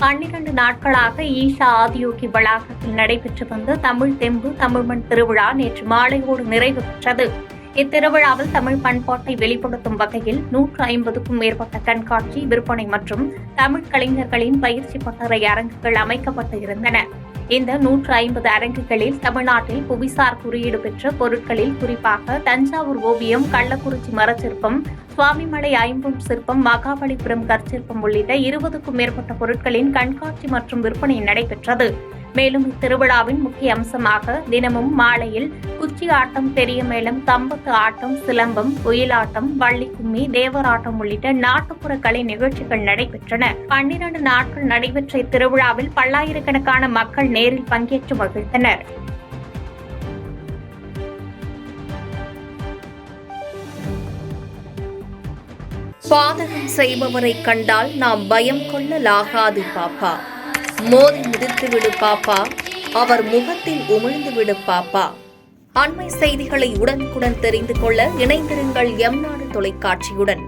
12 நாட்களாக ஈஷா ஆதியோகி வளாகத்தில் நடைபெற்று வந்த தமிழ் தெம்பு தமிழ்மண் திருவிழா நேற்று மாலையோடு நிறைவு பெற்றது. இத்திருவிழாவில் தமிழ் பண்பாட்டை வெளிப்படுத்தும் வகையில் 150க்கும் மேற்பட்ட கண்காட்சி, விற்பனை மற்றும் தமிழ் கலைஞர்களின் பயிற்சி பட்டறை அரங்குகள் அமைக்கப்பட்டு இருந்தன. இந்த 150 அரங்குகளில் தமிழ்நாட்டில் புவிசார் குறியீடு பெற்ற பொருட்களில் குறிப்பாக தஞ்சாவூர் ஓவியம், கள்ளக்குறிச்சி மரச்சிற்பம், சுவாமிமலை ஐம்பொன் சிற்பம், மகாபலிபுரம் கற்சிற்பம் உள்ளிட்ட 20க்கும் மேற்பட்ட பொருட்களின் கண்காட்சி மற்றும் விற்பனை நடைபெற்றது. மேலும் இத்திருவிழாவின் முக்கிய அம்சமாக தினமும் மாலையில் குச்சி ஆட்டம், பெரிய மேளம், கம்பத்து ஆட்டம், சிலம்பம், ஒயிலாட்டம், வள்ளி கும்மி, தேவராட்டம் உள்ளிட்ட நாட்டுப்புற கலை நிகழ்ச்சிகள் நடைபெற்றன. 12 நாட்கள் நடைபெற்ற இத்திருவிழாவில் பல்லாயிரக்கணக்கான மக்கள் நேரில் பங்கேற்று மகிழ்ந்தனர். பாதகம் செய்பவரை கண்டால் நாம் பயம் கொள்ளலாகாது பாப்பா. மோதி மிதித்துவிடு பாப்பா, அவர் முகத்தில் உமிழ்ந்துவிடு பாப்பா. அண்மை செய்திகளை உடனுக்குடன் தெரிந்து கொள்ள இணைந்திருங்கள் எம் நாடு தொலைக்காட்சியுடன்.